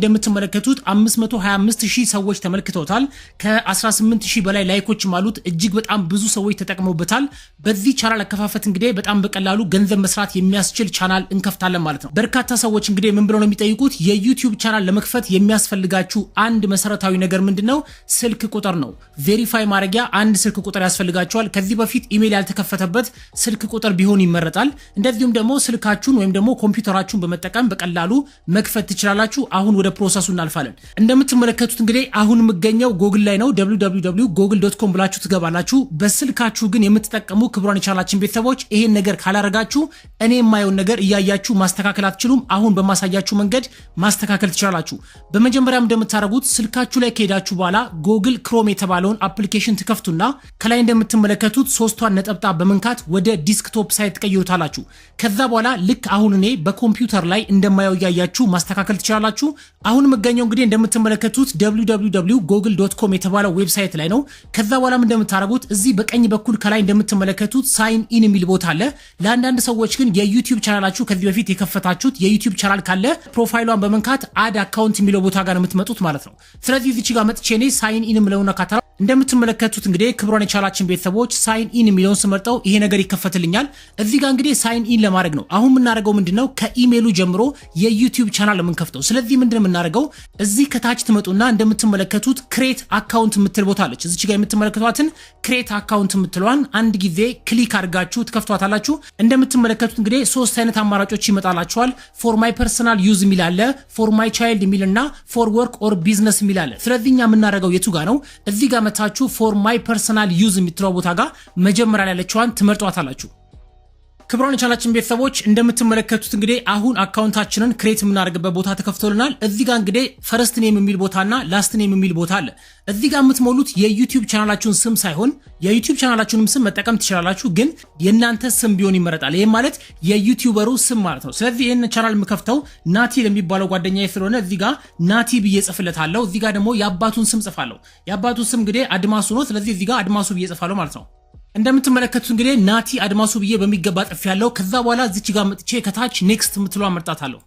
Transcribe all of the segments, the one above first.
እንደምትመለከቱት 525000 ሰዎች ተመልክተውታል። ከ18000 በላይ ላይኮችም አሉት። እጅግ በጣም ብዙ ሰዎች ተጠቅመውበታል። በዚህ ቻናል አከፋፈት እንግዲህ በጣም በቀላሉ ገንዘብ መስራት የሚያስችል ቻናል እንከፍታለን ማለት ነው። በርካታ ሰዎች እንግዲህ ምን ብለው ነው የሚጠይቁት? የዩቲዩብ ቻናል ለመክፈት የሚያስፈልጋችሁ አንድ መሰረታዊ ነገር ምንድነው? ስልክ ቁጥር ነው። ቬሪፋይ ማድረጊያ አንድ ስልክ ቁጥር ያስፈልጋችኋል። ከዚህ በፊት ኢሜል ያልተከፈተበት ስልክ ቁጥር ቢሆን ይመረጣል። እንደዚሁም ደግሞ ስልካችሁን ወይም ደግሞ ኮምፒውተራችሁን በመጠቀም በቀላሉ መክፈት ትችላላችሁ። አሁን ወደ ፕሮሰሱ እናልፋለን። እንደምትመለከቱት እንግዲህ አሁን የምገኘው ጎግል ላይ ነው። www.google.com ብላችሁ ትገባላችሁ። በስልካችሁ ግን የምትጠቀሙ ክቡራን የቻናላችን ቤተሰቦች ይሄን ነገር ካላረጋችሁ እኔ የማየውን ነገር እያያችሁ ማስተካከል አትችሉም። አሁን በማሳያችሁ መንገድ ማስተካከል ትችላላችሁ። በመጀመሪያም እንደምታረጉት ስልካችሁ ላይ ከሄዳችሁ በኋላ ጎግል ክሮም የተባለውን አፕሊኬሽን ትከፍቱና ከላይ እንደምትመለከቱት ሶስቷን ነጠብጣብ በመንካት ወደ ዲስክቶፕ ሳይት ትቀይሩታላችሁ። ከዛ በኋላ ልክ አሁን እኔ በኮምፒውተር ላይ እንደማየው እያያችሁ ማስተካከል ትችላላችሁ። አሁን የምገኘው እንግዲህ እንደምትመለከቱት www.google.com የተባለው ዌብሳይት ላይ ነው። ከዛ በኋላ እንደምታረጉት እዚህ በቀኝ በኩል ከላይ እንደምትመለከቱት ሳይን ኢን የሚል ቦታ አለ። ለአንዳንድ ሰዎች ግን የዩቲዩብ ቻናላችሁ ከዚህ በፊት የከፈታችሁት የዩቲዩብ ቻናል ካለ ፕሮፋይሏን በመንካት አድ አካውንት የሚለው ቦታ ጋር የምትመጡት ማለት ነው። ስለዚህ እዚች ጋር መጥቼ እኔ ሳይን ኢን ምለውና ካታ እንደምትመለከቱት እንግዲህ ክቡራን የቻናላችን ቤተሰቦች ሳይን ኢን የሚለውን ስመርጠው ይሄ ነገር ይከፈትልኛል። እዚህ ጋር እንግዲህ ሳይን ኢን ለማድረግ ነው። አሁን የምናደርገው ምንድነው? ከኢሜሉ ጀምሮ የዩቲዩብ ቻናል ለምንከፍተው። ስለዚህ ምንድነው የምናደርገው? እዚህ ከታች ትመጡና እንደምትመለከቱት ክሬት አካውንት የምትል ቦታ አለች። እዚች ጋር የምትመለከቷትን ክሬት አካውንት የምትሏን አንድ ጊዜ ክሊክ አድርጋችሁ ትከፍቷታላችሁ። እንደምትመለከቱት እንግዲህ ሶስት አይነት አማራጮች ይመጣላችኋል። ፎር ማይ ፐርሰናል ዩዝ የሚል አለ፣ ፎር ማይ ቻይልድ የሚልና ፎር ወርክ ኦር ቢዝነስ የሚል አለ። ስለዚህ እኛ የምናደርገው የቱ ጋር ነው? እዚህ ጋር መታችሁ ፎር ማይ ፐርሰናል ዩዝ የምትለው ቦታ ጋር መጀመሪያ ላይ ያለችዋን ትመርጧታላችሁ። ክቡራን የቻናላችን ቤተሰቦች እንደምትመለከቱት እንግዲህ አሁን አካውንታችንን ክሬት የምናደርግበት ቦታ ተከፍቶልናል። እዚህ ጋር እንግዲህ ፈርስት ኔም የሚል ቦታና ላስት ኔም የሚል ቦታ አለ። እዚህ ጋር የምትሞሉት የዩቲዩብ ቻናላችሁን ስም ሳይሆን የዩቲዩብ ቻናላችሁንም ስም መጠቀም ትችላላችሁ፣ ግን የእናንተ ስም ቢሆን ይመረጣል። ይሄ ማለት የዩቲዩበሩ ስም ማለት ነው። ስለዚህ ይሄን ቻናል የምከፍተው ናቲ ለሚባለው ጓደኛዬ ስለሆነ እዚህ ጋር ናቲ ብዬ ጽፍለታለሁ። እዚህ ጋር ደግሞ የአባቱን ስም ጽፋለሁ። የአባቱ ስም እንግዲህ አድማሱ ነው። ስለዚህ እዚህ ጋር አድማሱ ብዬ ጽፋለሁ ማለት ነው። እንደምትመለከቱት እንግዲህ ናቲ አድማሱ ብዬ በሚገባ ጽፍ ያለው። ከዛ በኋላ እዚች ጋር መጥቼ ከታች ኔክስት የምትለው አመርጣታለሁ።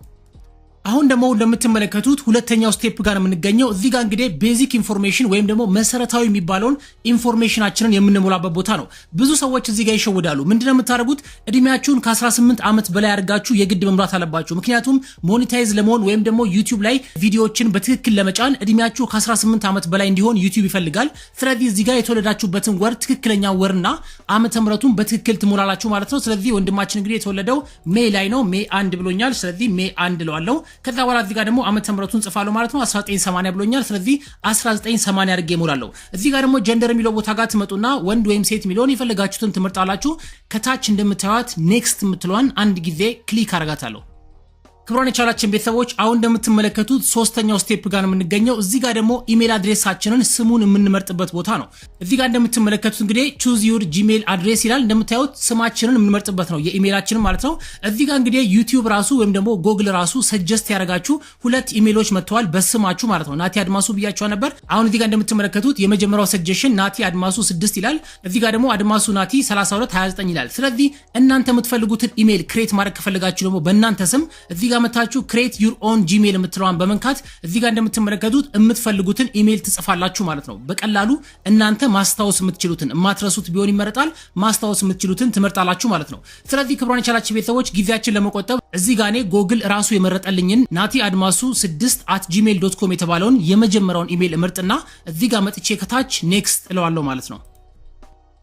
አሁን ደግሞ እንደምትመለከቱት ሁለተኛው ስቴፕ ጋር የምንገኘው እዚህ ጋር እንግዲህ ቤዚክ ኢንፎርሜሽን ወይም ደግሞ መሰረታዊ የሚባለውን ኢንፎርሜሽናችንን የምንሞላበት ቦታ ነው። ብዙ ሰዎች እዚህ ጋር ይሸወዳሉ። ምንድነው የምታደርጉት? እድሜያችሁን ከ18 ዓመት በላይ አድርጋችሁ የግድ መምራት አለባችሁ። ምክንያቱም ሞኔታይዝ ለመሆን ወይም ደግሞ ዩቲዩብ ላይ ቪዲዮዎችን በትክክል ለመጫን እድሜያችሁ ከ18 ዓመት በላይ እንዲሆን ዩቲዩብ ይፈልጋል። ስለዚህ እዚህ ጋር የተወለዳችሁበትን ወር ትክክለኛ ወርና ዓመተ ምሕረቱን በትክክል ትሞላላችሁ ማለት ነው። ስለዚህ ወንድማችን እንግዲህ የተወለደው ሜይ ላይ ነው። ሜይ 1 ብሎኛል። ስለዚህ ሜይ 1 እለዋለሁ። ከዛ በኋላ እዚህ ጋር ደግሞ ዓመተ ምሕረቱን ጽፋለሁ ማለት ነው። 1980 ብሎኛል። ስለዚህ 1980 አድርጌ እሞላለሁ። እዚህ ጋር ደግሞ ጀንደር የሚለው ቦታ ጋር ትመጡና ወንድ ወይም ሴት የሚለውን የፈለጋችሁትን ትመርጣላችሁ። ከታች እንደምታዩት ኔክስት የምትለዋን አንድ ጊዜ ክሊክ አደርጋታለሁ። ክቡራን የቻናላችን ቤተሰቦች አሁን እንደምትመለከቱት ሶስተኛው ስቴፕ ጋር የምንገኘው እዚህ ጋር ደግሞ ኢሜል አድሬሳችንን ስሙን የምንመርጥበት ቦታ ነው። እዚህ ጋር እንደምትመለከቱት እንግዲህ choose your gmail address ይላል። እንደምታዩት ስማችንን የምንመርጥበት ነው፣ የኢሜላችንን ማለት ነው። እዚህ ጋር እንግዲህ ዩቲዩብ ራሱ ወይም ደግሞ ጎግል ራሱ ሰጀስት ያደርጋችሁ ሁለት ኢሜሎች መጥተዋል በስማችሁ ማለት ነው። ናቲ አድማሱ ብያችሁ ነበር። አሁን እዚህ ጋር እንደምትመለከቱት የመጀመሪያው ሰጀሽን ናቲ አድማሱ 6 ይላል። እዚህ ጋር ደግሞ አድማሱ ናቲ 3229 ይላል። ስለዚህ እናንተ የምትፈልጉትን ኢሜል ክሬት ማድረግ ከፈለጋችሁ ደግሞ በእናንተ ስም እዚህ መታችሁ create your own gmail የምትለዋን በመንካት እዚህ ጋር እንደምትመለከቱት የምትፈልጉትን ኢሜል ትጽፋላችሁ ማለት ነው። በቀላሉ እናንተ ማስታወስ የምትችሉትን ማትረሱት ቢሆን ይመረጣል። ማስታወስ የምትችሉትን ትመርጣላችሁ ማለት ነው። ስለዚህ ክቡራን የቻናላችን ቤተሰቦች ጊዜያችን ለመቆጠብ እዚህ ጋር እኔ ጎግል ራሱ የመረጠልኝን natiadmasu6@gmail.com የተባለውን የመጀመሪያውን ኢሜል እመርጥና እዚህ ጋር መጥቼ ከታች ኔክስት እለዋለሁ ማለት ነው።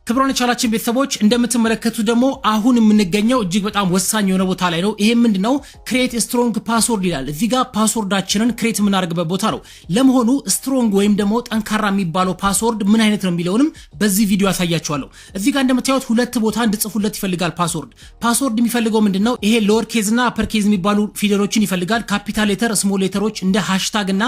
ክቡራን የቻናላችን ቤተሰቦች እንደምትመለከቱት ደግሞ አሁን የምንገኘው እጅግ በጣም ወሳኝ የሆነ ቦታ ላይ ነው። ይሄ ምንድነው? ክሬት ስትሮንግ ፓስወርድ ይላል። እዚህ ጋር ፓስወርዳችንን ክሬት የምናደርግበት ቦታ ነው። ለመሆኑ ስትሮንግ ወይም ደግሞ ጠንካራ የሚባለው ፓስወርድ ምን አይነት ነው የሚለውንም በዚህ ቪዲዮ ያሳያችኋለሁ። እዚህ ጋር እንደምታዩት ሁለት ቦታ እንድጽፉለት ይፈልጋል ፓስወርድ የሚፈልገው ምንድነው? ይሄ ሎወር ኬዝ እና አፐር ኬዝ የሚባሉ ፊደሎችን ይፈልጋል። ካፒታል ሌተር፣ ስሞል ሌተሮች እንደ ሃሽታግ እና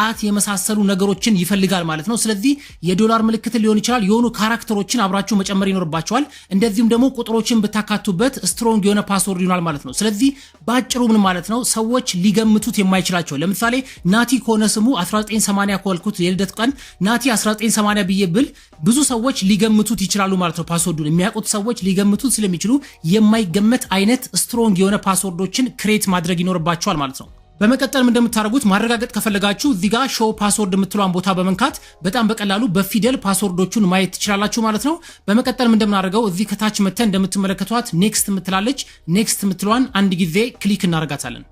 አት የመሳሰሉ ነገሮችን ይፈልጋል ማለት ነው። ስለዚህ የዶላር ምልክት ሊሆን ይችላል። የሆኑ ካራክተሮችን አብራችሁ መጨመር ይኖርባቸዋል። እንደዚሁም ደግሞ ቁጥሮችን ብታካቱበት ስትሮንግ የሆነ ፓስወርድ ይሆናል ማለት ነው። ስለዚህ ባጭሩ ምን ማለት ነው? ሰዎች ሊገምቱት የማይችላቸው ለምሳሌ ናቲ ከሆነ ስሙ 1980 ኮልኩት የልደት ቀን ናቲ 1980 ብዬ ብል ብዙ ሰዎች ሊገምቱት ይችላሉ ማለት ነው። ፓስወርዱን የሚያውቁት ሰዎች ሊገምቱት ስለሚችሉ የማይገመት አይነት ስትሮንግ የሆነ ፓስወርዶችን ክሬት ማድረግ ይኖርባቸዋል ማለት ነው። በመቀጠል እንደምታደርጉት ማረጋገጥ ከፈለጋችሁ እዚህ ጋር ሾው ፓስወርድ የምትሏን ቦታ በመንካት በጣም በቀላሉ በፊደል ፓስወርዶቹን ማየት ትችላላችሁ ማለት ነው። በመቀጠል እንደምናደርገው እዚህ ከታች መተን እንደምትመለከቷት ኔክስት የምትላለች ኔክስት የምትሏን አንድ ጊዜ ክሊክ እናደርጋታለን።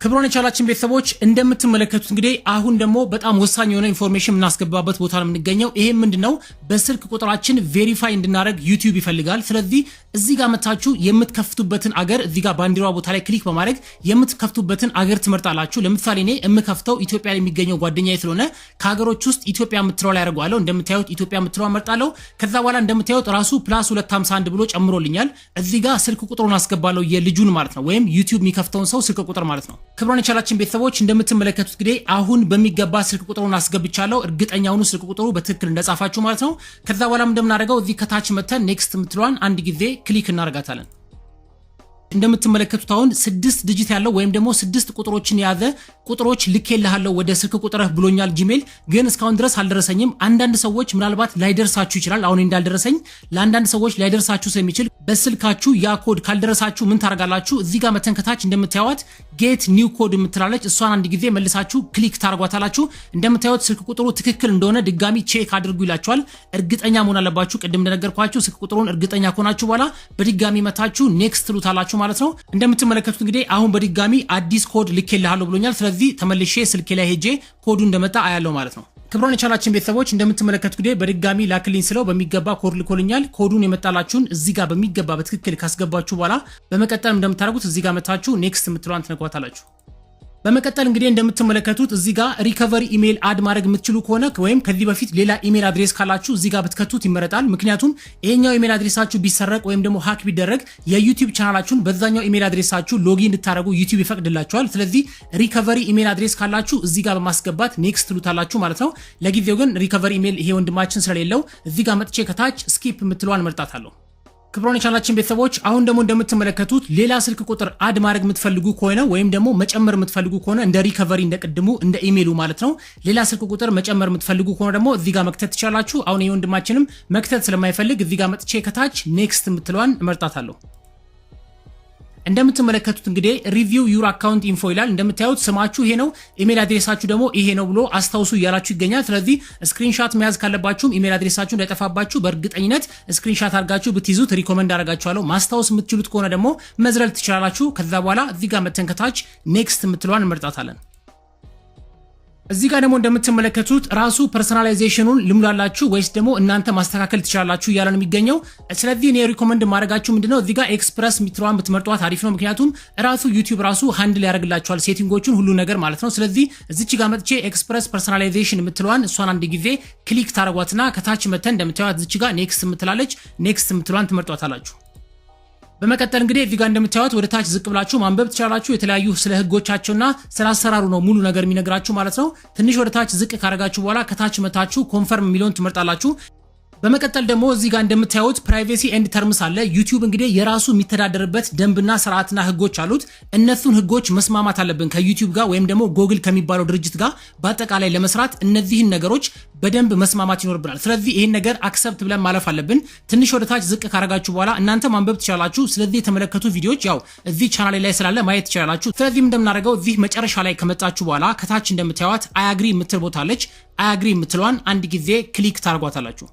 ክብሮን የቻናላችን ቤተሰቦች እንደምትመለከቱት እንግዲህ አሁን ደግሞ በጣም ወሳኝ የሆነ ኢንፎርሜሽን የምናስገባበት ቦታ ነው የምንገኘው። ይሄ ምንድነው? በስልክ ቁጥራችን ቬሪፋይ እንድናደርግ ዩቲዩብ ይፈልጋል። ስለዚህ እዚህ ጋር መታችሁ የምትከፍቱበትን አገር እዚህ ጋር ባንዲራው ቦታ ላይ ክሊክ በማድረግ የምትከፍቱበትን አገር ትመርጣላችሁ። ለምሳሌ እኔ የምከፍተው ኢትዮጵያ ላይ የሚገኘው ጓደኛዬ ስለሆነ ከሀገሮች ውስጥ ኢትዮጵያ የምትለው ላይ አደርገዋለሁ። እንደምታዩት ኢትዮጵያ የምትለው መርጣለሁ። ከዛ በኋላ እንደምታዩት ራሱ +251 ብሎ ጨምሮልኛል። እዚህ ጋር ስልክ ቁጥሩን አስገባለሁ የልጁን ማለት ነው፣ ወይም ዩቲዩብ የሚከፍተውን ሰው ስልክ ቁጥር ማለት ነው። ክብሮን የቻናላችን ቤተሰቦች እንደምትመለከቱት እንግዲህ አሁን በሚገባ ስልክ ቁጥሩን አስገብቻለሁ። እርግጠኛውኑ ስልክ ቁጥሩ በትክክል እንደጻፋችሁ ማለት ነው። ከዛ በኋላ እንደምናደርገው እዚህ ከታች መተን ኔክስት የምትሏን አንድ ጊዜ ክሊክ እናደርጋታለን። እንደምትመለከቱት አሁን 6 ዲጂት ያለው ወይም ደግሞ 6 ቁጥሮችን የያዘ ቁጥሮች ልኬልሃለሁ ወደ ስልክ ቁጥርህ ብሎኛል ጂሜል። ግን እስካሁን ድረስ አልደረሰኝም። አንዳንድ ሰዎች ምናልባት ላይደርሳችሁ ይችላል። አሁን እንዳልደረሰኝ ለአንዳንድ ሰዎች ላይደርሳችሁ ስለሚችል በስልካችሁ ያ ኮድ ካልደረሳችሁ ምን ታደርጋላችሁ? እዚህ ጋር መተን ከታች እንደምታዩት ጌት ኒው ኮድ የምትላለች እሷን አንድ ጊዜ መልሳችሁ ክሊክ ታርጓታላችሁ። እንደምታዩት ስልክ ቁጥሩ ትክክል እንደሆነ ድጋሚ ቼክ አድርጉ ይላችኋል። እርግጠኛ መሆን አለባችሁ። ቅድም እንደነገርኳችሁ ስልክ ቁጥሩን እርግጠኛ ከሆናችሁ በኋላ በድጋሚ መታችሁ ኔክስት ትሉታላችሁ ማለት ነው። እንደምትመለከቱት እንግዲህ አሁን በድጋሚ አዲስ ኮድ ልኬልሃለሁ ብሎኛል። ስለዚህ ተመልሼ ስልኬ ላይ ሄጄ ኮዱ እንደመጣ አያለው ማለት ነው። ክብሮን የቻናላችን ቤተሰቦች እንደምትመለከቱት እንግዲህ በድጋሚ ላክልኝ ስለው በሚገባ ኮድ ልኮልኛል። ኮዱን የመጣላችሁን እዚህ ጋር በሚገባ በትክክል ካስገባችሁ በኋላ በመቀጠል እንደምታደርጉት እዚህ ጋር መታችሁ ኔክስት የምትሏን ትነኳታላችሁ። በመቀጠል እንግዲህ እንደምትመለከቱት እዚህ ጋር ሪከቨሪ ኢሜል አድ ማድረግ የምትችሉ ከሆነ ወይም ከዚህ በፊት ሌላ ኢሜል አድሬስ ካላችሁ እዚህ ጋር ብትከቱት ይመረጣል። ምክንያቱም ይሄኛው ኢሜል አድሬሳችሁ ቢሰረቅ ወይም ደግሞ ሃክ ቢደረግ የዩቲዩብ ቻናላችሁን በዛኛው ኢሜል አድሬሳችሁ ሎጊን እንድታደርጉ ዩቲዩብ ይፈቅድላችኋል። ስለዚህ ሪከቨሪ ኢሜል አድሬስ ካላችሁ እዚህ ጋር በማስገባት ኔክስት ትሉታላችሁ ማለት ነው። ለጊዜው ግን ሪከቨሪ ኢሜል ይሄ ወንድማችን ስለሌለው እዚህ ጋር መጥቼ ከታች ስኪፕ የምትለዋን መርጣታለሁ። ክብሮን የቻናላችን ቤተሰቦች አሁን ደግሞ እንደምትመለከቱት ሌላ ስልክ ቁጥር አድ ማድረግ የምትፈልጉ ከሆነ ወይም ደግሞ መጨመር የምትፈልጉ ከሆነ እንደ ሪከቨሪ እንደቀድሙ እንደ ኢሜሉ ማለት ነው ሌላ ስልክ ቁጥር መጨመር የምትፈልጉ ከሆነ ደግሞ እዚህ ጋር መክተት ትችላላችሁ። አሁን ይሄ ወንድማችንም መክተት ስለማይፈልግ እዚህ ጋር መጥቼ ከታች ኔክስት የምትለዋን እመርጣታለሁ። እንደምትመለከቱት እንግዲህ ሪቪው ዩር አካውንት ኢንፎ ይላል። እንደምታዩት ስማችሁ ይሄ ነው፣ ኢሜል አድሬሳችሁ ደግሞ ይሄ ነው ብሎ አስታውሱ እያላችሁ ይገኛል። ስለዚህ ስክሪንሻት መያዝ ካለባችሁም ኢሜል አድሬሳችሁ እንዳይጠፋባችሁ በእርግጠኝነት ስክሪንሻት አድርጋችሁ ብትይዙት ሪኮመንድ አደርጋችኋለሁ። ማስታወስ የምትችሉት ከሆነ ደግሞ መዝለል ትችላላችሁ። ከዛ በኋላ እዚህ ጋር መተን ከታች ኔክስት የምትለዋን እንመርጣታለን። እዚህ ጋር ደግሞ እንደምትመለከቱት ራሱ ፐርሰናላይዜሽኑን ልሙላላችሁ ወይስ ደግሞ እናንተ ማስተካከል ትችላላችሁ እያለ ነው የሚገኘው። ስለዚህ እኔ ሪኮመንድ ማድረጋችሁ ምንድነው እዚህ ጋር ኤክስፕረስ ሚትሯን ብትመርጧት አሪፍ ነው። ምክንያቱም ራሱ ዩቲዩብ ራሱ ሃንድል ያደርግላችኋል ሴቲንጎቹን ሁሉ ነገር ማለት ነው። ስለዚህ እዚች ጋር መጥቼ ኤክስፕረስ ፐርሰናላይዜሽን የምትለዋን እሷን አንድ ጊዜ ክሊክ ታረጓትና ከታች መተን እንደምታዩት እዚች ጋር ኔክስት የምትላለች ኔክስት የምትለዋን ትመርጧታላችሁ። በመቀጠል እንግዲህ እዚህ ጋር እንደምታዩት ወደ ታች ዝቅ ብላችሁ ማንበብ ትችላላችሁ። የተለያዩ ስለ ህጎቻቸውና ስለ አሰራሩ ነው ሙሉ ነገር የሚነግራችሁ ማለት ነው። ትንሽ ወደ ታች ዝቅ ካረጋችሁ በኋላ ከታች መታችሁ ኮንፈርም የሚለውን ትመርጣላችሁ። በመቀጠል ደግሞ እዚህ ጋር እንደምታዩት ፕራይቬሲ ኤንድ ተርምስ አለ። ዩቲዩብ እንግዲህ የራሱ የሚተዳደርበት ደንብና ስርዓትና ህጎች አሉት። እነሱን ህጎች መስማማት አለብን ከዩቲዩብ ጋር ወይም ደግሞ ጎግል ከሚባለው ድርጅት ጋር በአጠቃላይ ለመስራት እነዚህን ነገሮች በደንብ መስማማት ይኖርብናል። ስለዚህ ይሄን ነገር አክሰፕት ብለን ማለፍ አለብን። ትንሽ ወደ ታች ዝቅ ካረጋችሁ በኋላ እናንተ ማንበብ ትችላላችሁ። ስለዚህ የተመለከቱ ቪዲዮዎች ያው እዚህ ቻናሌ ላይ ስላለ ማየት ትችላላችሁ። ስለዚህ እንደምናደርገው እዚህ መጨረሻ ላይ ከመጣችሁ በኋላ ከታች እንደምታዩት አይ አግሪ የምትል ቦታ አለች። አይ አግሪ የምትለዋን አንድ ጊዜ ክሊክ ታርጓታላችሁ።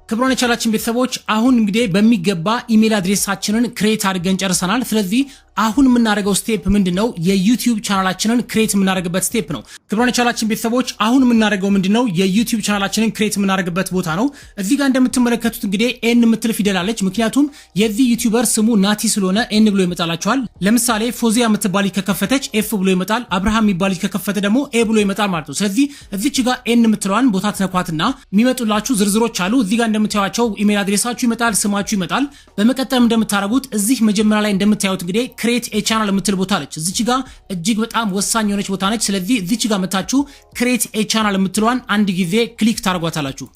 ክብሮን የቻናላችን ቤተሰቦች አሁን እንግዲህ በሚገባ ኢሜል አድሬሳችንን ክሬት አድርገን ጨርሰናል። ስለዚህ አሁን የምናደርገው ስቴፕ ምንድነው? የዩቲዩብ ቻናላችንን ክሬት የምናደርግበት ስቴፕ ነው። ክብሮን የቻናላችን ቤተሰቦች አሁን የምናደርገው ምንድነው? የዩቲዩብ ቻናላችንን ክሬት የምናደርግበት ቦታ ነው። እዚህ ጋር እንደምትመለከቱት እንግዲህ ኤን የምትል ፊደል አለች። ምክንያቱም የዚህ ዩቲዩበር ስሙ ናቲ ስለሆነ ኤን ብሎ ይመጣላችኋል። ለምሳሌ ፎዚያ የምትባል ከከፈተች ኤፍ ብሎ ይመጣል። አብርሃም የሚባል ከከፈተ ደግሞ ኤ ብሎ ይመጣል ማለት ነው። ስለዚህ እዚች ጋር ኤን የምትለዋን ቦታ ትነኳትና የሚመጡላችሁ ዝርዝሮች አሉ። እዚህ ጋር እንደምታዩቸው ኢሜል አድሬሳችሁ ይመጣል፣ ስማችሁ ይመጣል። በመቀጠልም እንደምታደርጉት እዚህ መጀመሪያ ላይ እንደምታዩት እንግዲህ ክሬት ኤ ቻናል የምትል ቦታ አለች። እዚች ጋር እጅግ በጣም ወሳኝ የሆነች ቦታ ነች። ስለዚህ እዚች ጋር መታችሁ ክሬት ኤ ቻናል የምትለዋን አንድ ጊዜ ክሊክ ታርጓታላችሁ።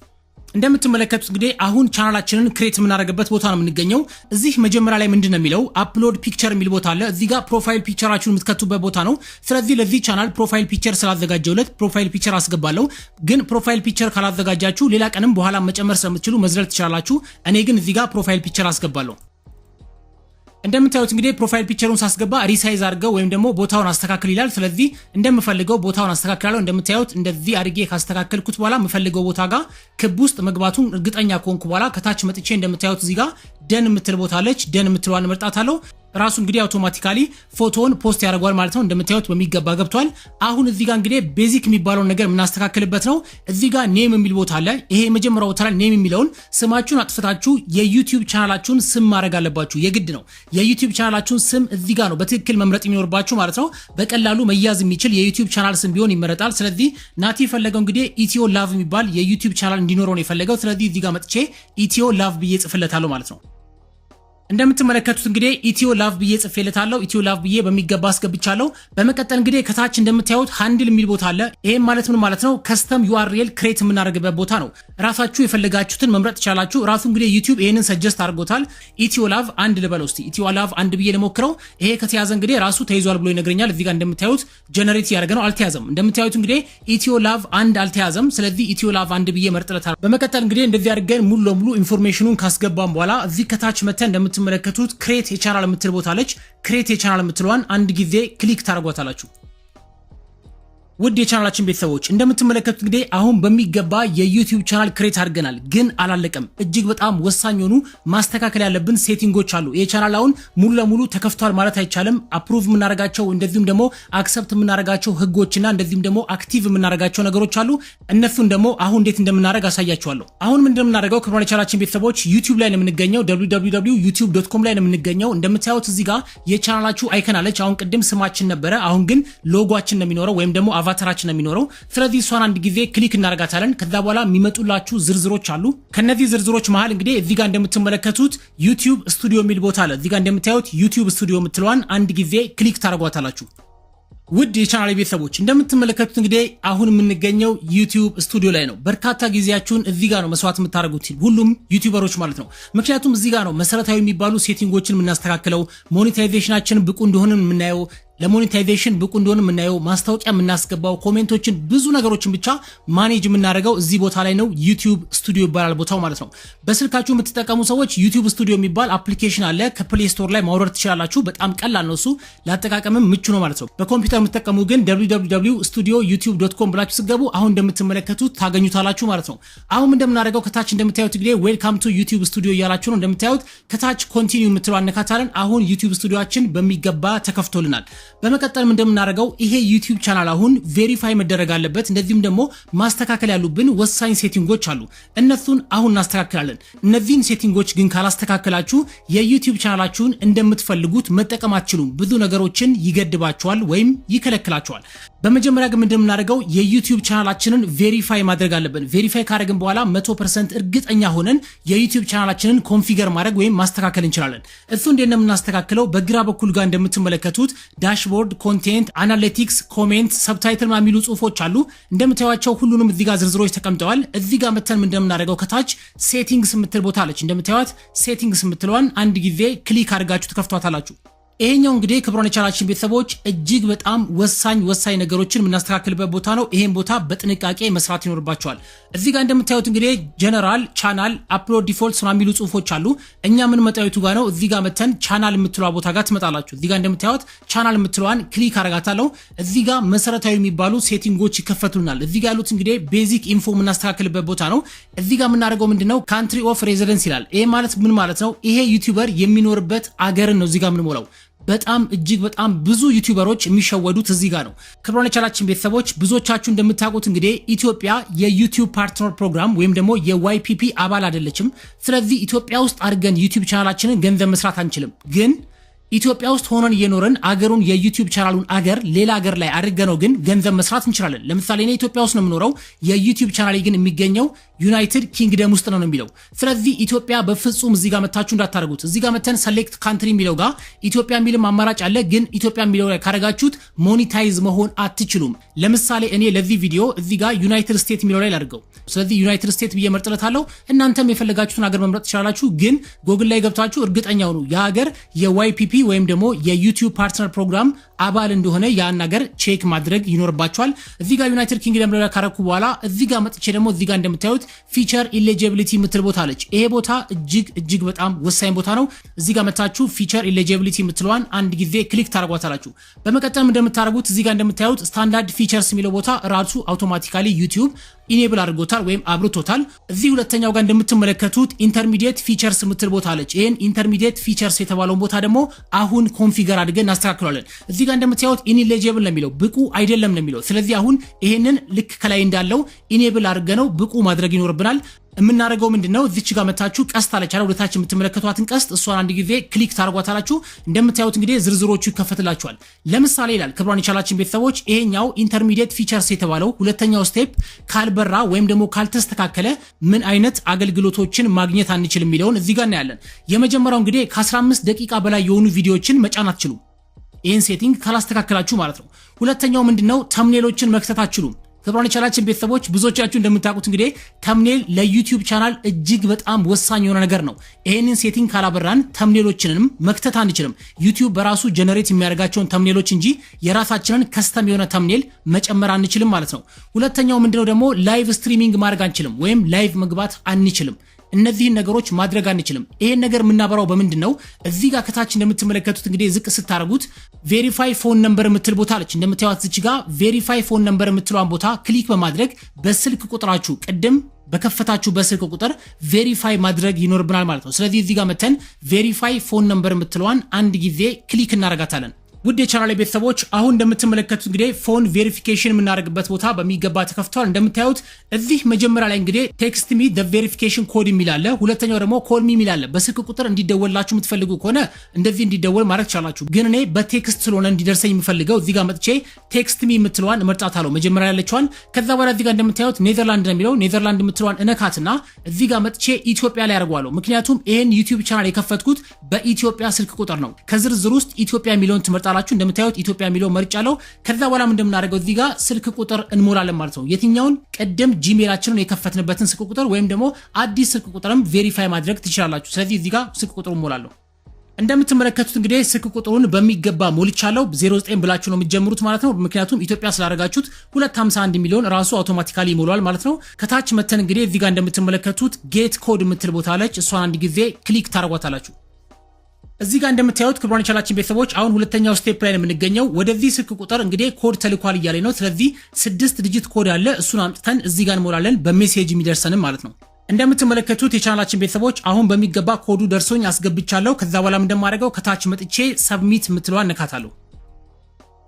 እንደምትመለከቱት እንግዲህ አሁን ቻናላችንን ክሬት የምናደርግበት ቦታ ነው የምንገኘው። እዚህ መጀመሪያ ላይ ምንድነው የሚለው አፕሎድ ፒክቸር የሚል ቦታ አለ። እዚህ ጋር ፕሮፋይል ፒክቸራችሁን የምትከቱበት ቦታ ነው። ስለዚህ ለዚህ ቻናል ፕሮፋይል ፒክቸር ስላዘጋጀውለት ፕሮፋይል ፒክቸር አስገባለሁ። ግን ፕሮፋይል ፒክቸር ካላዘጋጃችሁ ሌላ ቀንም በኋላ መጨመር ስለምትችሉ መዝለል ትችላላችሁ። እኔ ግን እዚህ ጋር ፕሮፋይል ፒክቸር አስገባለሁ። እንደምታዩት እንግዲህ ፕሮፋይል ፒክቸሩን ሳስገባ ሪሳይዝ አድርገው ወይም ደግሞ ቦታውን አስተካክል ይላል። ስለዚህ እንደምፈልገው ቦታውን አስተካክላለሁ። እንደምታዩት እንደዚህ አድርጌ ካስተካከልኩት በኋላ የምፈልገው ቦታ ጋር ክብ ውስጥ መግባቱን እርግጠኛ ከሆንኩ በኋላ ከታች መጥቼ እንደምታዩት እዚህ ጋር ደን የምትል ቦታ አለች። ደን የምትለዋን መርጣታለሁ። ራሱ እንግዲህ አውቶማቲካሊ ፎቶውን ፖስት ያደርጋል ማለት ነው። እንደምታዩት በሚገባ ገብቷል። አሁን እዚህ ጋር እንግዲህ ቤዚክ የሚባለው ነገር የምናስተካክልበት ነው። እዚህ ጋር ኔም የሚል ቦታ አለ። ይሄ የመጀመሪያው ቦታ ላይ ኔም የሚለውን ስማችሁን አጥፍታችሁ የዩቲዩብ ቻናላችሁን ስም ማድረግ አለባችሁ። የግድ ነው። የዩቲዩብ ቻናላችሁን ስም እዚህ ጋር ነው በትክክል መምረጥ የሚኖርባችሁ ማለት ነው። በቀላሉ መያዝ የሚችል የዩቲዩብ ቻናል ስም ቢሆን ይመረጣል። ስለዚህ ናቲ የፈለገው እንግዲህ ኢትዮ ላቭ የሚባል የዩቲዩብ ቻናል እንዲኖረው ነው የፈለገው። ስለዚህ እዚህ ጋር መጥቼ ኢትዮ ላቭ ብዬ ጽፍለታለሁ ማለት ነው። እንደምትመለከቱት እንግዲህ ኢትዮ ላቭ ብዬ ጽፌለታለሁ። ኢትዮ ላቭ ብዬ በሚገባ አስገብቻለሁ። በመቀጠል እንግዲህ ከታች እንደምታዩት ሃንድል የሚል ቦታ አለ። ይሄም ማለት ምን ማለት ነው? ከስተም ዩአርኤል ክሬት የምናደርግበት ቦታ ነው። ራሳችሁ የፈለጋችሁትን መምረጥ ትችላላችሁ። ራሱ እንግዲህ ዩቲዩብ ይሄንን ሰጀስት አድርጎታል። ኢትዮ ላቭ አንድ ልበለው እስቲ። ኢትዮ ላቭ አንድ ብዬ ልሞክረው። ይሄ ከተያዘ እንግዲህ ራሱ ተይዟል ብሎ ይነግረኛል። እዚህ ጋር እንደምታዩት ጀነሬት ያደረገ ነው፣ አልተያዘም። እንደምታዩት እንግዲህ ኢትዮ ላቭ አንድ አልተያዘም። ስለዚህ ኢትዮ ላቭ አንድ ብዬ መርጥለታል። በመቀጠል እንግዲህ እንደዚህ አድርገን ሙሉ ለሙሉ ኢንፎርሜሽኑን ካስገባን በኋላ እዚህ ከታች መተን እንደምትመለከቱት ክሬት የቻናል የምትል ቦታ አለች። ክሬት የቻናል የምትለዋን አንድ ጊዜ ክሊክ ታደርጓታላችሁ። ውድ የቻናላችን ቤተሰቦች እንደምትመለከቱት እንግዲህ አሁን በሚገባ የዩቲዩብ ቻናል ክሬት አድርገናል። ግን አላለቀም። እጅግ በጣም ወሳኝ የሆኑ ማስተካከል ያለብን ሴቲንጎች አሉ። ይሄ ቻናል አሁን ሙሉ ለሙሉ ተከፍቷል ማለት አይቻልም። አፕሩቭ የምናደርጋቸው እንደዚሁም ደግሞ አክሰፕት የምናደርጋቸው ህጎችና እንደዚሁም ደግሞ አክቲቭ የምናደርጋቸው ነገሮች አሉ። እነሱን ደግሞ አሁን እንዴት እንደምናደርግ አሳያችኋለሁ። አሁን ምን እንደምናደርገው ክቡራን የቻናላችን ቤተሰቦች ዩቲዩብ ላይ ነው የምንገኘው። www.youtube.com ላይ ነው የምንገኘው። እንደምታዩት እዚህ ጋር የቻናላችሁ አይከን አለች። አሁን ቅድም ስማችን ነበረ፣ አሁን ግን ሎጎአችን ነው የሚኖረው ወይም ደግሞ አቫታራችን ነው የሚኖረው። ስለዚህ እሷን አንድ ጊዜ ክሊክ እናደርጋታለን። ከዛ በኋላ የሚመጡላችሁ ዝርዝሮች አሉ። ከነዚህ ዝርዝሮች መሃል እንግዲህ እዚህ ጋር እንደምትመለከቱት ዩቲዩብ ስቱዲዮ የሚል ቦታ አለ። እዚህ ጋር እንደምታዩት ዩቲዩብ ስቱዲዮ የምትለዋን አንድ ጊዜ ክሊክ ታደርጓታላችሁ። ውድ የቻናሌ ቤተሰቦች እንደምትመለከቱት እንግዲህ አሁን የምንገኘው ዩቲዩብ ስቱዲዮ ላይ ነው። በርካታ ጊዜያችሁን እዚህ ጋር ነው መስዋዕት የምታደርጉት ሁሉም ዩቲዩበሮች ማለት ነው። ምክንያቱም እዚህ ጋር ነው መሰረታዊ የሚባሉ ሴቲንጎችን የምናስተካክለው፣ ሞኔታይዜሽናችን ብቁ እንደሆነ የምናየው፣ ለሞኔታይዜሽን ብቁ እንደሆነ የምናየው፣ ማስታወቂያ የምናስገባው፣ ኮሜንቶችን፣ ብዙ ነገሮችን ብቻ ማኔጅ የምናደርገው እዚህ ቦታ ላይ ነው። ዩቲዩብ ስቱዲዮ ይባላል ቦታው ማለት ነው። በስልካችሁ የምትጠቀሙ ሰዎች ዩቲዩብ ስቱዲዮ የሚባል አፕሊኬሽን አለ። ከፕሌይ ስቶር ላይ ማውረድ ትችላላችሁ። በጣም ቀላል ነው፣ እሱ ለአጠቃቀምም ምቹ ነው ማለት ነው። በኮምፒውተር የምትጠቀሙ ግን www.studioyoutube.com ብላችሁ ስገቡ አሁን እንደምትመለከቱት ታገኙታላችሁ ማለት ነው። አሁን እንደምናደርገው ከታች እንደምታዩት እንግዲህ ዌልካም ቱ ዩቲዩብ ስቱዲዮ እያላችሁ ነው። እንደምታዩት ከታች ኮንቲኒው የምትለው አነካታለን። አሁን ዩቲዩብ ስቱዲዮአችን በሚገባ ተከፍቶልናል። በመቀጠል እንደምናደርገው ይሄ ዩቲዩብ ቻናል አሁን ቬሪፋይ መደረግ አለበት። እንደዚህም ደግሞ ማስተካከል ያሉብን ወሳኝ ሴቲንጎች አሉ። እነሱን አሁን እናስተካክላለን። እነዚህን ሴቲንጎች ግን ካላስተካከላችሁ የዩቲዩብ ቻናላችሁን እንደምትፈልጉት መጠቀም አትችሉም። ብዙ ነገሮችን ይገድባችኋል ወይም ይከለክላችኋል። በመጀመሪያ ግን እንደምናደርገው የዩቲዩብ ቻናላችንን ቬሪፋይ ማድረግ አለብን። ቬሪፋይ ካደረግን በኋላ 100% እርግጠኛ ሆነን የዩቲዩብ ቻናላችንን ኮንፊገር ማድረግ ወይም ማስተካከል እንችላለን። እሱ እንደምናስተካክለው በግራ በኩል ጋር እንደምትመለከቱት ዳሽቦርድ፣ ኮንቴንት፣ አናሊቲክስ፣ ኮሜንት፣ ሰብታይትል የሚሉ ጽሁፎች አሉ። እንደምታዩቸው ሁሉንም እዚህ ጋር ዝርዝሮች ተቀምጠዋል። እዚህ ጋር መተን እንደምናደርገው ከታች ሴቲንግስ የምትል ቦታ አለች። እንደምታዩት ሴቲንግስ የምትለዋን አንድ ጊዜ ክሊክ አድርጋችሁ ትከፍቷታላችሁ። ይሄኛው እንግዲህ ክቡራን የቻናላችን ቤተሰቦች እጅግ በጣም ወሳኝ ነገሮችን የምናስተካክልበት ቦታ ነው። ይሄን ቦታ በጥንቃቄ መስራት ይኖርባቸዋል። እዚህ ጋር እንደምታዩት እንግዲህ ጀነራል፣ ቻናል፣ አፕሎድ ዲፎልትስ የሚሉ ጽሁፎች አሉ። እኛ ምን መጣዩቱ ጋር ነው? እዚህ ጋር መተን ቻናል የምትለዋ ቦታ ጋር ትመጣላችሁ። እዚህ ጋር እንደምታዩት ቻናል የምትለዋን ክሊክ አረጋታለሁ። እዚህ ጋር መሰረታዊ የሚባሉ ሴቲንጎች ይከፈቱልናል። እዚህ ጋር ያሉት እንግዲህ ቤዚክ ኢንፎ የምናስተካክልበት ቦታ ነው። እዚህ ጋር የምናደርገው ምንድነው? ካንትሪ ኦፍ ሬዚደንስ ይላል። ይሄ ማለት ምን ማለት ነው? ይሄ ዩቲዩበር የሚኖርበት አገርን ነው እዚህ ጋር የምንሞላው። በጣም እጅግ በጣም ብዙ ዩቲዩበሮች የሚሸወዱት እዚህ ጋር ነው። ክቡራን የቻናላችን ቤተሰቦች ብዙዎቻችሁ እንደምታውቁት እንግዲህ ኢትዮጵያ የዩቲዩብ ፓርትነር ፕሮግራም ወይም ደግሞ የዋይፒፒ አባል አይደለችም። ስለዚህ ኢትዮጵያ ውስጥ አድርገን ዩቲዩብ ቻናላችንን ገንዘብ መስራት አንችልም። ግን ኢትዮጵያ ውስጥ ሆነን እየኖርን አገሩን የዩቲዩብ ቻናሉን አገር ሌላ አገር ላይ አድርገነው ግን ገንዘብ መስራት እንችላለን። ለምሳሌ እኔ ኢትዮጵያ ውስጥ ነው የምኖረው። የዩቲዩብ ቻናሌ ግን የሚገኘው ዩናይትድ ኪንግደም ውስጥ ነው የሚለው። ስለዚህ ኢትዮጵያ በፍጹም እዚህ ጋር መታችሁ እንዳታረጉት። እዚህ ጋር መተን ሰሌክት ካንትሪ የሚለው ጋር ኢትዮጵያ የሚልም አማራጭ አለ። ግን ኢትዮጵያ የሚለው ላይ ካረጋችሁት ሞኔታይዝ መሆን አትችሉም። ለምሳሌ እኔ ለዚህ ቪዲዮ እዚህ ጋር ዩናይትድ ስቴትስ የሚለው ላይ ላድርገው። ስለዚህ ዩናይትድ ስቴትስ ብዬ መርጥለታለሁ። እናንተም የፈለጋችሁትን ሀገር መምረጥ ትችላላችሁ። ግን ጎግል ላይ ገብታችሁ እርግጠኛ ሁኑ የሀገር የዋይፒፒ ወይም ደግሞ የዩቲዩብ ፓርትነር ፕሮግራም አባል እንደሆነ ያን ነገር ቼክ ማድረግ ይኖርባቸዋል። እዚህ ጋር ዩናይትድ ኪንግደም ላይ ካረኩ በኋላ እዚህ ጋር መጥቼ ደግሞ እዚህ ጋር እንደምታዩት ፊቸር ኢሊጂቢሊቲ የምትል ቦታ አለች። ይሄ ቦታ እጅግ በጣም ወሳኝ ቦታ ነው። እዚህ ጋር መታችሁ ፊቸር ኢሊጂቢሊቲ የምትለዋን አንድ ጊዜ ክሊክ ታደርጓታላችሁ። በመቀጠል እንደምታደርጉት እዚህ ጋር እንደምታዩት ስታንዳርድ ፊቸርስ የሚለው ቦታ ራሱ አውቶማቲካሊ ዩቲዩብ ኢኔብል አድርጎታል ወይም አብርቶታል። እዚህ ሁለተኛው ጋር እንደምትመለከቱት ኢንተርሚዲየት ፊቸርስ የምትል ቦታ አለች። ይሄን ኢንተርሚዲየት ፊቸርስ የተባለውን ቦታ ደግሞ አሁን ኮንፊገር አድርገን እናስተካክላለን። እዚህ ጋር እንደምታዩት ኢንኤሊጂብል ነው የሚለው ብቁ አይደለም ነው የሚለው። ስለዚህ አሁን ይሄንን ልክ ከላይ እንዳለው ኢኔብል አድርገነው ብቁ ማድረግ ይኖርብናል። የምናደርገው ምንድነው እዚች ጋር መታችሁ ቀስት አለች አይደል? ወደታች የምትመለከቷትን ቀስት እሷን አንድ ጊዜ ክሊክ ታርጓታላችሁ። እንደምታዩት እንግዲህ ዝርዝሮቹ ይከፈትላችኋል። ለምሳሌ ይላል ክብሯን የቻላችን ቤተሰቦች ይሄኛው ኢንተርሚዲየት ፊቸርስ የተባለው ሁለተኛው ስቴፕ ካልበራ ወይም ደግሞ ካልተስተካከለ ምን አይነት አገልግሎቶችን ማግኘት አንችልም የሚለውን እዚህ ጋር እናያለን። የመጀመሪያው እንግዲህ ከ15 ደቂቃ በላይ የሆኑ ቪዲዮዎችን መጫን አትችሉም፣ ይሄን ሴቲንግ ካላስተካከላችሁ ማለት ነው። ሁለተኛው ምንድነው ተምኔሎችን መክተት አትችሉም። ክብሯን የቻላችን ቤተሰቦች ብዙዎቻችሁ እንደምታውቁት እንግዲህ ተምኔል ለዩቲዩብ ቻናል እጅግ በጣም ወሳኝ የሆነ ነገር ነው። ይሄንን ሴቲንግ ካላበራን ተምኔሎችንም መክተት አንችልም። ዩቲዩብ በራሱ ጀነሬት የሚያደርጋቸውን ተምኔሎች እንጂ የራሳችንን ከስተም የሆነ ተምኔል መጨመር አንችልም ማለት ነው። ሁለተኛው ምንድነው ደግሞ ላይቭ ስትሪሚንግ ማድረግ አንችልም ወይም ላይቭ መግባት አንችልም። እነዚህን ነገሮች ማድረግ አንችልም። ይሄን ነገር የምናበራው በምንድነው እዚህ ጋር ከታች እንደምትመለከቱት እንግዲህ ዝቅ ስታረጉት ቬሪፋይ ፎን ነምበር የምትል ቦታ አለች። እንደምታዩት እዚህ ጋር ቬሪፋይ ፎን ነምበር የምትለዋን ቦታ ክሊክ በማድረግ በስልክ ቁጥራችሁ ቅድም በከፈታችሁ በስልክ ቁጥር ቬሪፋይ ማድረግ ይኖርብናል ማለት ነው። ስለዚህ እዚህ ጋር መተን ቬሪፋይ ፎን ነምበር የምትለዋን አንድ ጊዜ ክሊክ እናረጋታለን። ውድ የቻናሌ ቤተሰቦች አሁን እንደምትመለከቱት እንግዲህ ፎን ቬሪፊኬሽን የምናደርግበት ቦታ በሚገባ ተከፍቷል። እንደምታዩት እዚህ መጀመሪያ ላይ እንግዲህ ቴክስት ሚ ዘ ቬሪፊኬሽን ኮድ የሚል አለ። ሁለተኛው ደግሞ ኮል ሚ የሚል አለ። በስልክ ቁጥር እንዲደወልላችሁ የምትፈልጉ ከሆነ እንደዚህ እንዲደወል ማድረግ ትችላላችሁ። ግን እኔ በቴክስት ስለሆነ እንዲደርሰኝ የምፈልገው እዚህ ጋር መጥቼ ቴክስት ሚ የምትለዋን እመርጣታለሁ መጀመሪያ ያለችዋን። ከዛ በኋላ እዚህ ጋር እንደምታዩት ኔዘርላንድ ነው የሚለው ኔዘርላንድ የምትለዋን እነካትና እዚህ ጋር መጥቼ ኢትዮጵያ ላይ አደርገዋለሁ። ምክንያቱም ይሄን ዩቲዩብ ቻናል የከፈትኩት በኢትዮጵያ ስልክ ቁጥር ነው። ከዝርዝር ውስጥ ኢትዮጵያ የሚለውን ትመርጣላችሁ። እንደምታዩት ኢትዮጵያ የሚለው መርጫለሁ። ከዛ በኋላ ምን እንደምናደርገው እዚህ ጋር ስልክ ቁጥር እንሞላለን ማለት ነው። የትኛውን ቀደም ጂሜላችንን የከፈትንበትን ስልክ ቁጥር ወይም ደግሞ አዲስ ስልክ ቁጥርም ቬሪፋይ ማድረግ ትችላላችሁ። ስለዚህ እዚህ ጋር ስልክ ቁጥሩን እሞላለሁ። እንደምትመለከቱት እንግዲህ ስልክ ቁጥሩን በሚገባ ሞልቻለሁ። 09 ብላችሁ ነው የምትጀምሩት ማለት ነው። ምክንያቱም ኢትዮጵያ ስላደረጋችሁት 251 ሚሊዮን ራሱ አውቶማቲካሊ ይሞላል ማለት ነው። ከታች መተን እንግዲህ እዚህ ጋር እንደምትመለከቱት ጌት ኮድ የምትል ቦታ አለች። እሷን አንድ ጊዜ ክሊክ ታርጓታላችሁ። እዚህ ጋር እንደምታዩት ክብሯን የቻላችን ቤተሰቦች አሁን ሁለተኛው ስቴፕ ላይ ነው የምንገኘው። ወደዚህ ስልክ ቁጥር እንግዲህ ኮድ ተልኳል እያለኝ ነው። ስለዚህ 6 ዲጂት ኮድ አለ። እሱን አምጥተን እዚህ ጋር እንሞላለን በሜሴጅ የሚደርሰንም ማለት ነው። እንደምትመለከቱት የቻናላችን ቤተሰቦች አሁን በሚገባ ኮዱ ደርሶኝ አስገብቻለሁ። ከዛ በኋላ እንደማደርገው ከታች መጥቼ ሰብሚት የምትለዋን ነካታለሁ።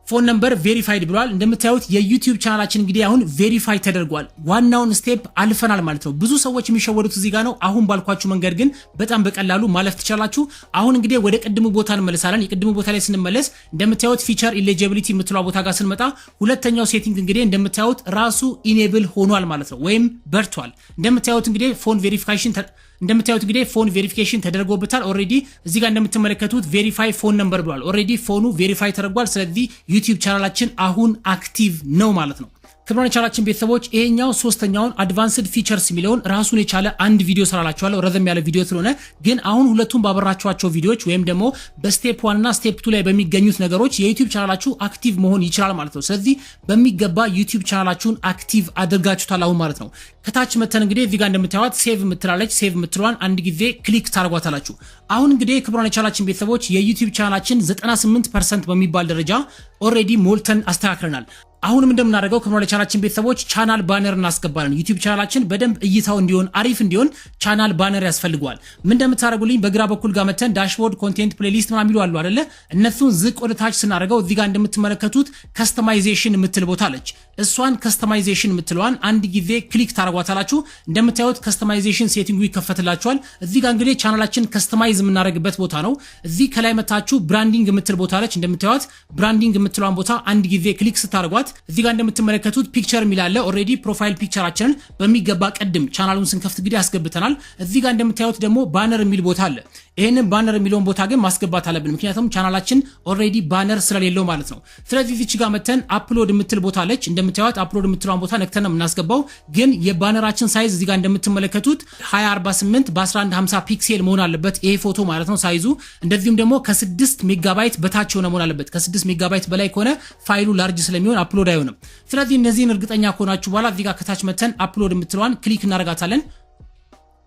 ፎን ነምበር ቬሪፋይድ ብሏል። እንደምታዩት የዩቲዩብ ቻናላችን እንግዲህ አሁን ቬሪፋይ ተደርጓል። ዋናውን ስቴፕ አልፈናል ማለት ነው። ብዙ ሰዎች የሚሸወዱት እዚህ ጋር ነው። አሁን ባልኳችሁ መንገድ ግን በጣም በቀላሉ ማለፍ ትችላላችሁ። አሁን እንግዲህ ወደ ቅድሙ ቦታ እንመለሳለን። የቅድሙ ቦታ ላይ ስንመለስ እንደምታዩት ፊቸር ኢሊጂቢሊቲ የምትለው ቦታ ጋር ስንመጣ ሁለተኛው ሴቲንግ እንግዲህ እንደምታዩት ራሱ ኢኔብል ሆኗል ማለት ነው፣ ወይም በርቷል። እንደምታዩት እንግዲህ ፎን ቬሪፊኬሽን ተደርጎበታል። ኦሬዲ እዚህ ጋር እንደምትመለከቱት ቬሪፋይ ፎን ነምበር ብሏል። ኦሬዲ ፎኑ ቬሪፋይ ተደርጓል። ስለዚህ ዩቲዩብ ቻናላችን አሁን አክቲቭ ነው ማለት ነው። ክብሯን የቻላችን ቤተሰቦች ይሄኛው ሶስተኛውን አድቫንስድ ፊቸርስ የሚለውን ራሱን የቻለ አንድ ቪዲዮ ሰራላችኋለሁ። ረዘም ያለ ቪዲዮ ስለሆነ ግን አሁን ሁለቱም ባበራችኋቸው ቪዲዮዎች ወይም ደግሞ በስቴፕ 1 እና ስቴፕ 2 ላይ በሚገኙት ነገሮች የዩቲዩብ ቻናላችሁ አክቲቭ መሆን ይችላል ማለት ነው። ስለዚህ በሚገባ ዩቲዩብ ቻናላችሁን አክቲቭ አድርጋችሁታል አሁን ማለት ነው። ከታች መተን እንግዲህ እዚህ ጋር እንደምታዩት ሴቭ የምትላለች ሴቭ የምትለዋን አንድ ጊዜ ክሊክ ታርጓታላችሁ። አሁን እንግዲህ ክብሯን የቻላችን ቤተሰቦች የዩቲዩብ ቻናላችን 98% በሚባል ደረጃ ኦሬዲ ሞልተን አስተካክለናል። አሁንም እንደምናደርገው ክብሯን የቻናላችን ቤተሰቦች ቻናል ባነር እናስገባለን። ዩቲዩብ ቻናላችን በደንብ እይታው እንዲሆን አሪፍ እንዲሆን ቻናል ባነር ያስፈልገዋል። ምን እንደምታደርጉልኝ በግራ በኩል ጋር መተን ዳሽቦርድ፣ ኮንቴንት፣ ፕሌሊስት ምናምን የሚሉ አሉ አይደለ? እነሱን ዝቅ ወደ ታች ስናደርገው እዚህ ጋር እንደምትመለከቱት ከስተማይዜሽን የምትል ቦታ አለች። እሷን ከስተማይዜሽን የምትለዋን አንድ ጊዜ ክሊክ ታደርጓታላችሁ። እንደምታዩት ከስተማይዜሽን ሴቲንጉ ይከፈትላችኋል። እዚህ ጋር እንግዲህ ቻናላችን ከስተማይዝ የምናደርግበት ቦታ ነው። እዚህ ከላይ መታችሁ ብራንዲንግ የምትል ቦታ አለች። እንደምታዩት ብራንዲንግ የምትለዋን ቦታ አንድ ጊዜ ክሊክ ስታደርጓት እዚህ ጋር እንደምትመለከቱት ፒክቸር የሚላለ ኦሬዲ ፕሮፋይል ፒክቸራችንን በሚገባ ቀድም ቻናሉን ስንከፍት እንግዲህ ያስገብተናል። እዚህ ጋር እንደምታዩት ደግሞ ባነር የሚል ቦታ አለ። ይሄንን ባነር የሚለውን ቦታ ግን ማስገባት አለብን ምክንያቱም ቻናላችን ኦሬዲ ባነር ስለሌለው ማለት ነው ስለዚህ እዚች ጋር መተን አፕሎድ የምትል ቦታ አለች እንደምታዩት አፕሎድ የምትለውን ቦታ ነክተን እናስገባው ግን የባነራችን ሳይዝ እዚህ ጋር እንደምትመለከቱት 2048 በ1150 ፒክሴል መሆን አለበት ይሄ ፎቶ ማለት ነው ሳይዙ እንደዚህም ደግሞ ከ6 ሜጋባይት በታች ሆነ መሆን አለበት ከ6 ሜጋባይት በላይ ከሆነ ፋይሉ ላርጅ ስለሚሆን አፕሎድ አይሆንም ስለዚህ እነዚህን እርግጠኛ ከሆናችሁ በኋላ እዚህ ጋር ከታች መተን አፕሎድ የምትለዋን ክሊክ እናደርጋታለን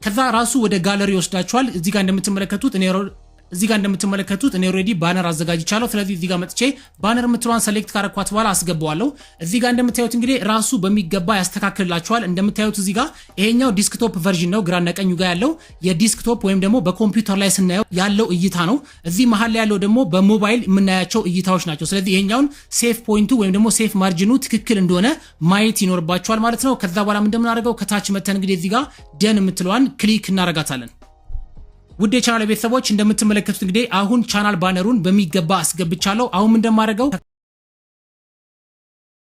ከዛ ራሱ ወደ ጋለሪ ወስዳችኋል እዚህ ጋር እንደምትመለከቱት እኔ ኦሬዲ ባነር አዘጋጅቻለሁ ስለዚህ እዚህ ጋር መጥቼ ባነር የምትለዋን ሴሌክት ካረኳት በኋላ አስገባዋለሁ እዚህ ጋር እንደምታዩት እንግዲህ ራሱ በሚገባ ያስተካክልላችኋል እንደምታዩት እዚህ ጋር ይሄኛው ዲስክቶፕ ቨርዥን ነው ግራና ቀኙ ጋር ያለው የዲስክቶፕ ወይም ደግሞ በኮምፒውተር ላይ ስናየው ያለው እይታ ነው እዚህ መሃል ላይ ያለው ደግሞ በሞባይል የምናያቸው እይታዎች ናቸው ስለዚህ ይሄኛውን ሴፍ ፖይንቱ ወይም ደግሞ ሴፍ ማርጂኑ ትክክል እንደሆነ ማየት ይኖርባችኋል ማለት ነው ከዛ በኋላ ምን እንደምናደርገው ከታች መተን እንግዲህ እዚህ ጋር ደን የምትለዋን ክሊክ እናደርጋታለን ውድ የቻናል ቤተሰቦች እንደምትመለከቱት እንግዲህ አሁን ቻናል ባነሩን በሚገባ አስገብቻለሁ አሁን ምን እንደማደርገው